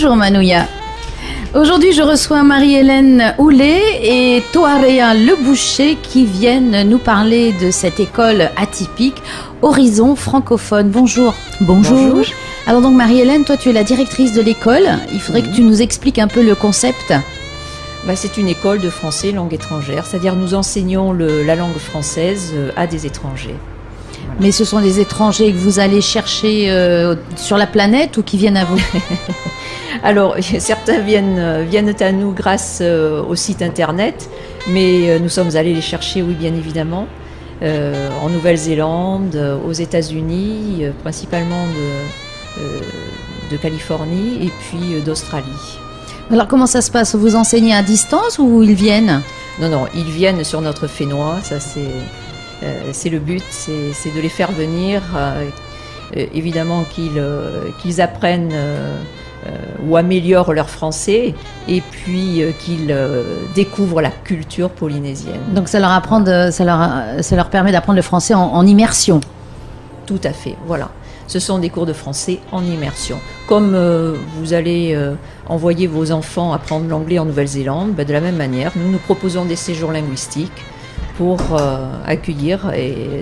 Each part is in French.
Bonjour Manouya. Aujourd'hui, je reçois Marie-Hélène Houlet et Toarea Leboucher qui viennent nous parler de cette école atypique Horizon francophone. Bonjour. Bonjour. Alors donc Marie-Hélène, toi tu es la directrice de l'école. Il faudrait que tu nous expliques un peu le concept. C'est une école de français langue étrangère, c'est-à-dire nous enseignons la langue française à des étrangers. Voilà. Mais ce sont des étrangers que vous allez chercher sur la planète ou qui viennent à vous? Alors, certains viennent à nous grâce au site internet, mais nous sommes allés les chercher, oui, bien évidemment, en Nouvelle-Zélande, aux États-Unis, principalement de Californie et puis d'Australie. Alors, comment ça se passe? Vous enseignez à distance ou ils viennent? Non, ils viennent sur notre Fénois, ça c'est le but, c'est de les faire venir, évidemment qu'ils apprennent ou améliorent leur français et puis qu'ils découvrent la culture polynésienne. Donc ça leur permet d'apprendre le français en immersion. Tout à fait, voilà. Ce sont des cours de français en immersion. Comme vous allez envoyer vos enfants apprendre l'anglais en Nouvelle-Zélande, de la même manière, nous proposons des séjours linguistiques pour accueillir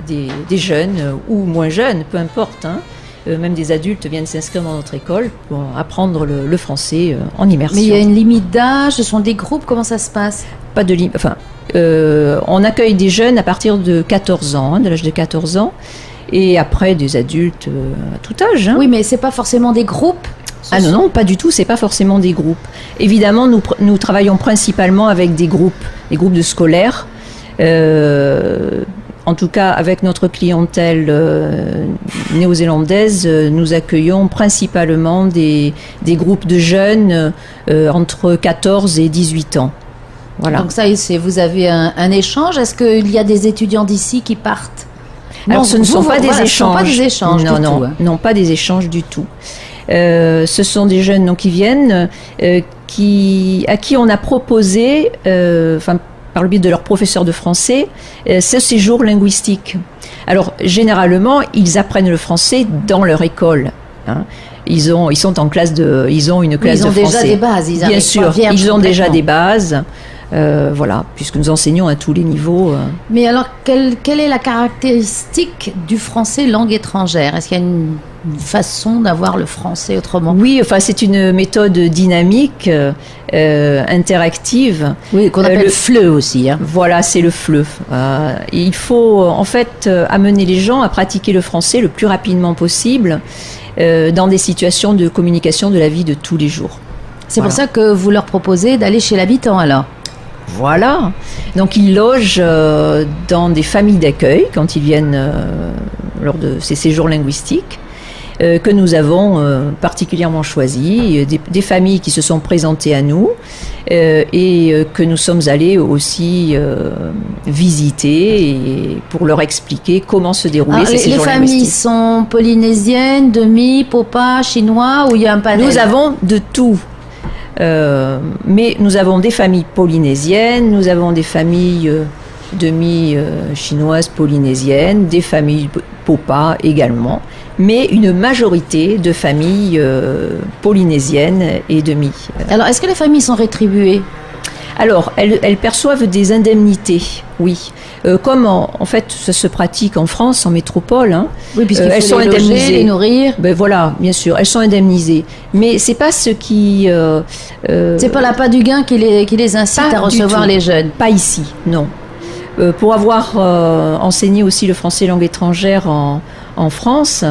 des jeunes ou moins jeunes, peu importe, hein. Même des adultes viennent s'inscrire dans notre école pour apprendre le français en immersion. Mais il y a une limite d'âge, ce sont des groupes, comment ça se passe? Pas de limite, on accueille des jeunes à partir de 14 ans, de l'âge de 14 ans, et après des adultes à tout âge. Hein. Oui, mais c'est pas forcément des groupes? Non, pas du tout, c'est pas forcément des groupes. Évidemment, nous travaillons principalement avec des groupes de scolaires. En tout cas, avec notre clientèle néo-zélandaise, nous accueillons principalement des groupes de jeunes entre 14 et 18 ans. Voilà. Donc ça, vous avez un échange. Est-ce qu'il y a des étudiants d'ici qui partent? Alors, ce ne sont pas des échanges. Pas des échanges du tout. Non, pas des échanges du tout. Ce sont des jeunes qui viennent, à qui on a proposé, par le biais de leur professeur de français, ce séjour linguistique. Alors, généralement, ils apprennent le français dans leur école. Hein. Ils sont en classe ils ont une classe de français. Ils ont déjà des bases. Bien sûr, ils ont déjà des bases. Voilà, puisque nous enseignons à tous les niveaux. Mais alors, quelle est la caractéristique du français langue étrangère? Est-ce qu'il y a une façon d'avoir le français autrement? Oui, c'est une méthode dynamique, interactive. Oui, qu'on appelle le FLE aussi. Hein. Voilà, c'est le FLE. Il faut en fait amener les gens à pratiquer le français le plus rapidement possible dans des situations de communication de la vie de tous les jours. C'est pour ça que vous leur proposez d'aller chez l'habitant alors? Voilà, donc ils logent dans des familles d'accueil quand ils viennent lors de ces séjours linguistiques que nous avons particulièrement choisis, des familles qui se sont présentées à nous et que nous sommes allés aussi visiter et pour leur expliquer comment se déroulaient ces séjours linguistiques. Les familles sont polynésiennes, demi, popa, chinois, ou il y a un panel? Nous avons de tout. Mais nous avons des familles polynésiennes, nous avons des familles demi-chinoises polynésiennes, des familles popa également, mais une majorité de familles polynésiennes et demi. Alors, est-ce que les familles sont rétribuées? Alors, elles perçoivent des indemnités, oui. Comme en fait, ça se pratique en France, en métropole. Hein, oui, puisqu'il faut les loger, les nourrir. Voilà, bien sûr, elles sont indemnisées. Mais c'est pas ce qui... c'est pas l'appât du gain qui les incite à recevoir les jeunes. Pas ici, non. Pour avoir enseigné aussi le français langue étrangère en France,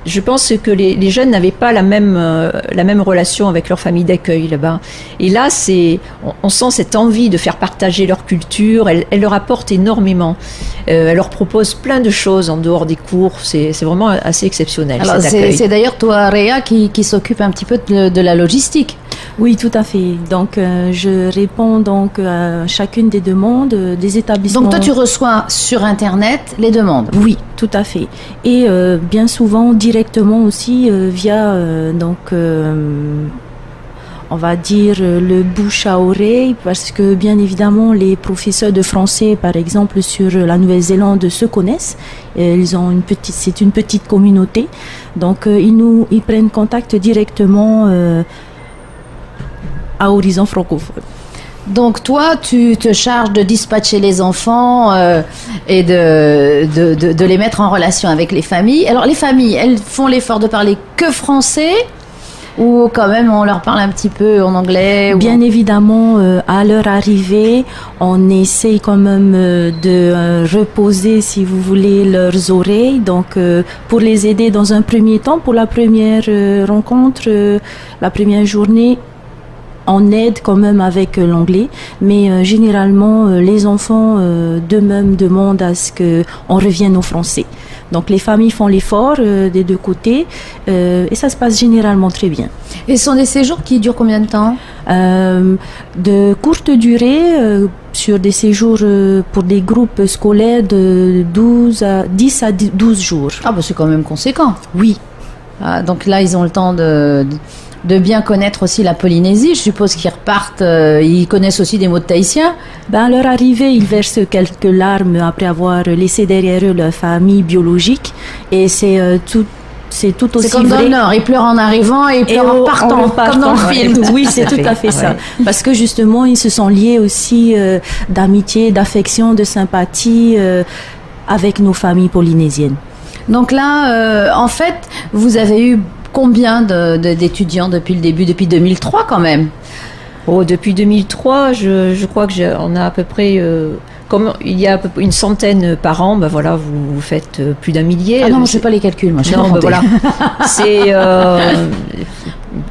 je pense que les jeunes n'avaient pas la même relation avec leur famille d'accueil là-bas. Et là, on sent cette envie de faire partager leur culture. Elle leur apporte énormément. Elle leur propose plein de choses en dehors des cours. C'est vraiment assez exceptionnel. Alors, c'est d'ailleurs toi, Réa, qui s'occupe un petit peu de la logistique. Oui, tout à fait. Donc, je réponds donc à chacune des demandes des établissements. Donc, toi, tu reçois sur Internet les demandes? Oui, tout à fait. Et bien souvent, directement aussi via on va dire, le bouche à oreille, parce que bien évidemment, les professeurs de français, par exemple, sur la Nouvelle-Zélande se connaissent. Ils ont c'est une petite communauté. Donc, ils prennent contact directement à Horizon francophone. Donc toi, tu te charges de dispatcher les enfants et de les mettre en relation avec les familles. Alors les familles, elles font l'effort de parler que français ou quand même on leur parle un petit peu en anglais? Bien évidemment, à leur arrivée, on essaye quand même de reposer, si vous voulez, leurs oreilles. Donc pour les aider dans un premier temps, pour la première rencontre, la première journée, on aide quand même avec l'anglais, mais généralement les enfants d'eux-mêmes demandent à ce qu'on revienne au français. Donc les familles font l'effort des deux côtés et ça se passe généralement très bien. Et ce sont des séjours qui durent combien de temps? De courte durée, sur des séjours pour des groupes scolaires de 10 à 12 jours. Ah bah c'est quand même conséquent. Oui. Ah, donc là ils ont le temps de bien connaître aussi la Polynésie. Je suppose qu'ils repartent, ils connaissent aussi des mots de tahitien. À leur arrivée, ils versent quelques larmes après avoir laissé derrière eux leur famille biologique. Et c'est tout aussi vrai. C'est comme dans le Nord, ils pleurent en arrivant et ils pleurent en partant, comme dans le film. Oui, c'est tout à fait ça. Parce que justement, ils se sont liés aussi d'amitié, d'affection, de sympathie avec nos familles polynésiennes. Donc là, en fait, vous avez eu combien d'étudiants depuis le début, depuis 2003 quand même? Oh, depuis 2003, je crois que on a à peu près, comme il y a à peu près une centaine par an, ben voilà, vous faites plus d'un millier. Ah non, je ne sais pas les calculs, moi. Non, ben voilà. C'est,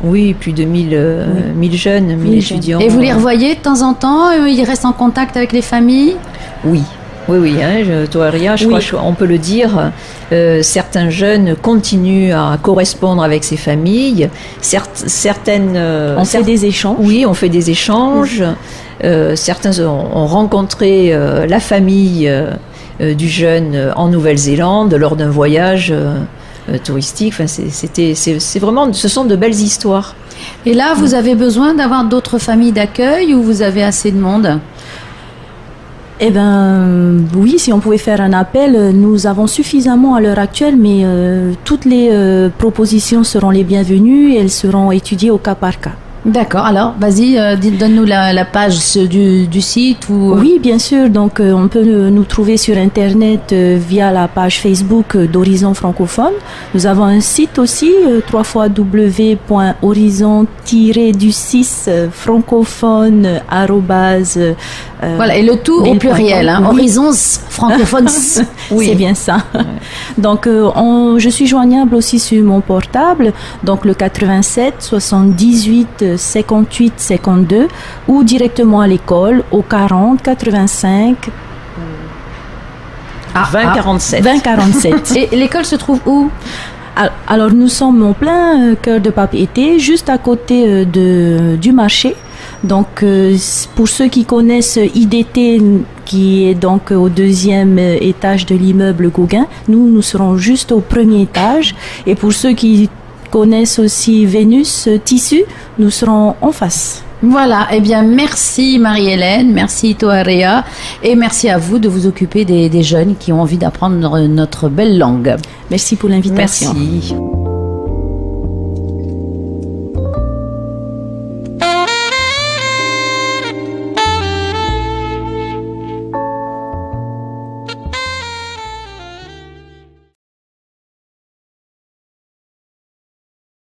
oui, plus de 1000 jeunes, 1000 étudiants. Et vous les revoyez de temps en temps? Ils restent en contact avec les familles? Oui. Oui, toi, Ria, je crois qu'on peut le dire. Certains jeunes continuent à correspondre avec ces familles. Certaines. On fait des échanges. Oui, on fait des échanges. Certains ont rencontré la famille du jeune en Nouvelle-Zélande lors d'un voyage touristique. Enfin, c'est vraiment, ce sont de belles histoires. Et là, vous avez besoin d'avoir d'autres familles d'accueil ou vous avez assez de monde? Eh bien, oui, si on pouvait faire un appel, nous avons suffisamment à l'heure actuelle, mais toutes les propositions seront les bienvenues et elles seront étudiées au cas par cas. D'accord, alors vas-y, donne-nous la page du site ou... Oui, bien sûr, donc on peut nous trouver sur Internet via la page Facebook d'Horizon francophone. Nous avons un site aussi, www.horizon-du6francophone. Voilà, et le tout au pluriel, hein, oui. Horizon francophone. Oui, c'est bien ça. Ouais. Donc, je suis joignable aussi sur mon portable, donc le 87 78 58 52 ou directement à l'école au 40 85 20 47. 20 47. Et l'école se trouve où? Alors, nous sommes en plein cœur de Papeete, juste à côté du marché. Donc, pour ceux qui connaissent IDT, qui est donc au 2e étage de l'immeuble Gauguin, nous serons juste au 1er étage. Et pour ceux qui connaissent aussi Vénus Tissu, nous serons en face. Voilà, eh bien merci Marie-Hélène, merci Toarea et merci à vous de vous occuper des jeunes qui ont envie d'apprendre notre belle langue. Merci pour l'invitation. Merci.